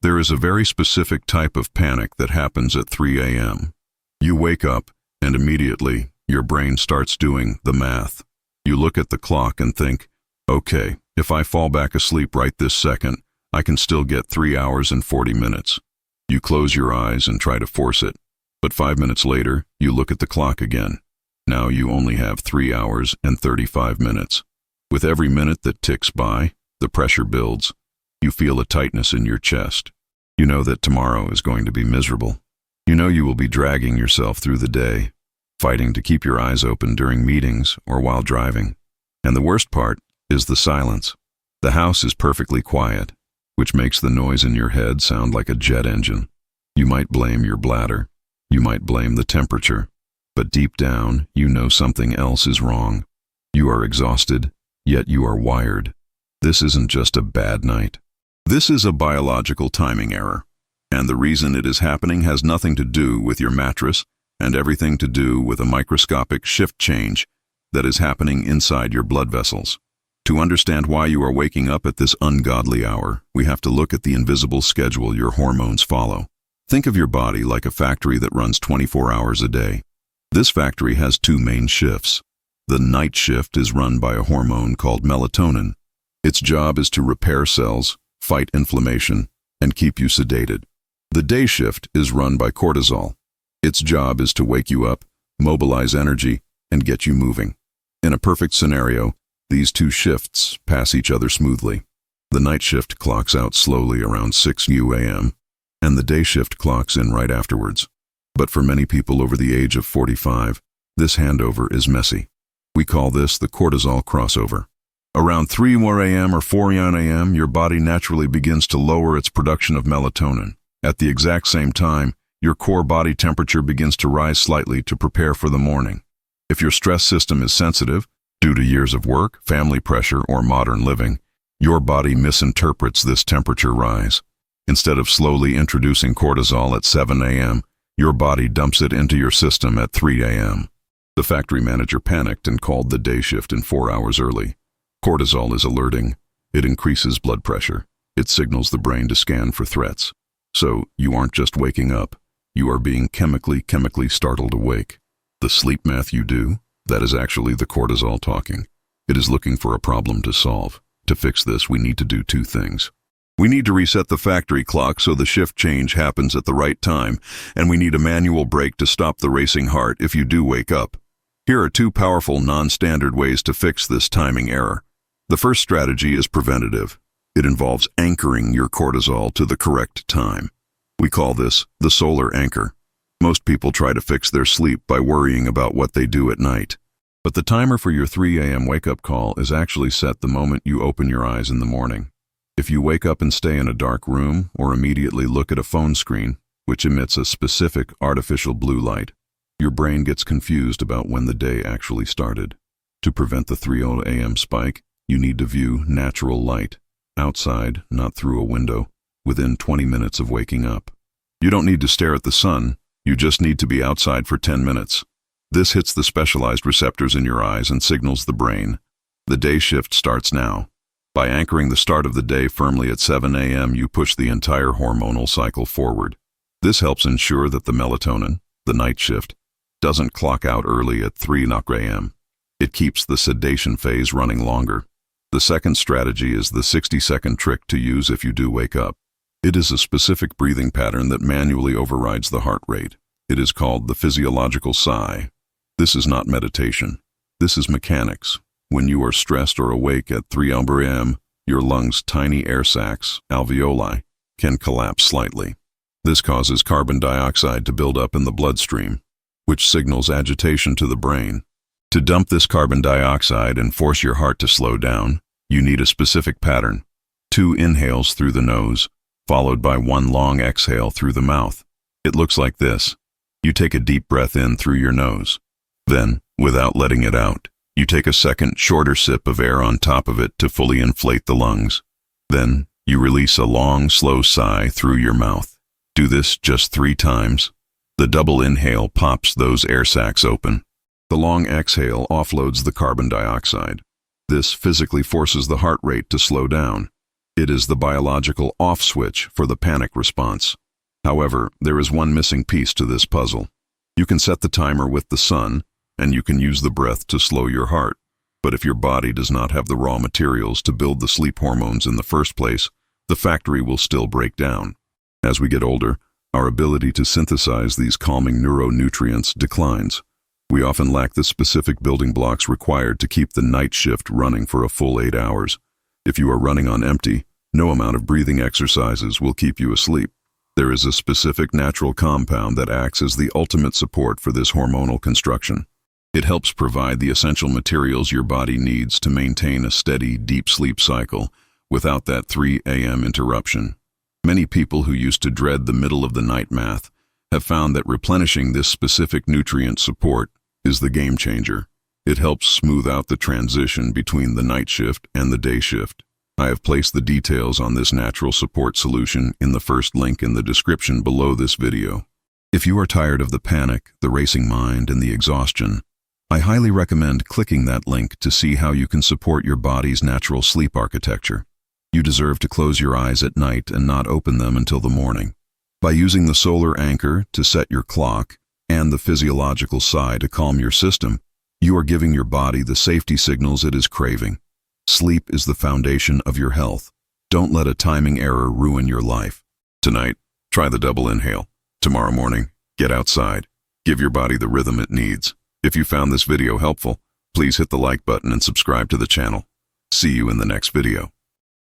There is a very specific type of panic that happens at 3 a.m. You wake up, and immediately, your brain starts doing the math. You look at the clock and think, okay, if I fall back asleep right this second, I can still get 3 hours and 40 minutes. You close your eyes and try to force it. But 5 minutes later, you look at the clock again. Now you only have 3 hours and 35 minutes. With every minute that ticks by, the pressure builds. You feel a tightness in your chest. You know that tomorrow is going to be miserable. You know you will be dragging yourself through the day, fighting to keep your eyes open during meetings or while driving. And the worst part is the silence. The house is perfectly quiet, which makes the noise in your head sound like a jet engine. You might blame your bladder. You might blame the temperature. But deep down, you know something else is wrong. You are exhausted, yet you are wired. This isn't just a bad night. This is a biological timing error, and the reason it is happening has nothing to do with your mattress and everything to do with a microscopic shift change that is happening inside your blood vessels. To understand why you are waking up at this ungodly hour, we have to look at the invisible schedule your hormones follow. Think of your body like a factory that runs 24 hours a day. This factory has two main shifts. The night shift is run by a hormone called melatonin. Its job is to repair cells, fight inflammation, and keep you sedated. The day shift is run by cortisol. Its job is to wake you up, mobilize energy, and get you moving. In a perfect scenario, these two shifts pass each other smoothly. The night shift clocks out slowly around 6 a.m., and the day shift clocks in right afterwards. But for many people over the age of 45, this handover is messy. We call this the cortisol crossover. Around 3 a.m. or 4 a.m., your body naturally begins to lower its production of melatonin. At the exact same time, your core body temperature begins to rise slightly to prepare for the morning. If your stress system is sensitive, due to years of work, family pressure, or modern living, your body misinterprets this temperature rise. Instead of slowly introducing cortisol at 7 a.m., your body dumps it into your system at 3 a.m. The factory manager panicked and called the day shift in 4 hours early. Cortisol is alerting. It increases blood pressure. It signals the brain to scan for threats. So you aren't just waking up. You are being chemically startled awake. The sleep math you do, that is actually the cortisol talking. It is looking for a problem to solve. To fix this, we need to do two things. We need to reset the factory clock so the shift change happens at the right time, and we need a manual brake to stop the racing heart if you do wake up. Here are two powerful non-standard ways to fix this timing error. The first strategy is preventative. It involves anchoring your cortisol to the correct time. We call this the solar anchor. Most people try to fix their sleep by worrying about what they do at night. But the timer for your 3 a.m. wake-up call is actually set the moment you open your eyes in the morning. If you wake up and stay in a dark room or immediately look at a phone screen, which emits a specific artificial blue light, your brain gets confused about when the day actually started. To prevent the 3 a.m. spike, you need to view natural light, outside, not through a window, within 20 minutes of waking up. You don't need to stare at the sun, you just need to be outside for 10 minutes. This hits the specialized receptors in your eyes and signals the brain. The day shift starts now. By anchoring the start of the day firmly at 7 a.m., you push the entire hormonal cycle forward. This helps ensure that the melatonin, the night shift, doesn't clock out early at 3 a.m. It keeps the sedation phase running longer. The second strategy is the 60-second trick to use if you do wake up. It is a specific breathing pattern that manually overrides the heart rate. It is called the physiological sigh. This is not meditation. This is mechanics. When you are stressed or awake at 3 a.m., your lungs' tiny air sacs, alveoli, can collapse slightly. This causes carbon dioxide to build up in the bloodstream, which signals agitation to the brain. To dump this carbon dioxide and force your heart to slow down, you need a specific pattern. 2 inhales through the nose, followed by 1 long exhale through the mouth. It looks like this. You take a deep breath in through your nose. Then, without letting it out, you take a second, shorter sip of air on top of it to fully inflate the lungs. Then, you release a long, slow sigh through your mouth. Do this just 3 times. The double inhale pops those air sacs open. The long exhale offloads the carbon dioxide. This physically forces the heart rate to slow down. It is the biological off switch for the panic response. However, there is one missing piece to this puzzle. You can set the timer with the sun, and you can use the breath to slow your heart. But if your body does not have the raw materials to build the sleep hormones in the first place, the factory will still break down. As we get older, our ability to synthesize these calming neuronutrients declines. We often lack the specific building blocks required to keep the night shift running for a full 8 hours. If you are running on empty, no amount of breathing exercises will keep you asleep. There is a specific natural compound that acts as the ultimate support for this hormonal construction. It helps provide the essential materials your body needs to maintain a steady, deep sleep cycle without that 3 a.m. interruption. Many people who used to dread the middle of the night math have found that replenishing this specific nutrient support is the game changer. It helps smooth out the transition between the night shift and the day shift. I have placed the details on this natural support solution in the first link in the description below this video. If you are tired of the panic, the racing mind, and the exhaustion, I highly recommend clicking that link to see how you can support your body's natural sleep architecture. You deserve to close your eyes at night and not open them until the morning. By using the solar anchor to set your clock and the physiological sigh to calm your system, you are giving your body the safety signals it is craving. Sleep is the foundation of your health. Don't let a timing error ruin your life. Tonight, try the double inhale. Tomorrow morning, get outside. Give your body the rhythm it needs. If you found this video helpful, please hit the like button and subscribe to the channel. See you in the next video.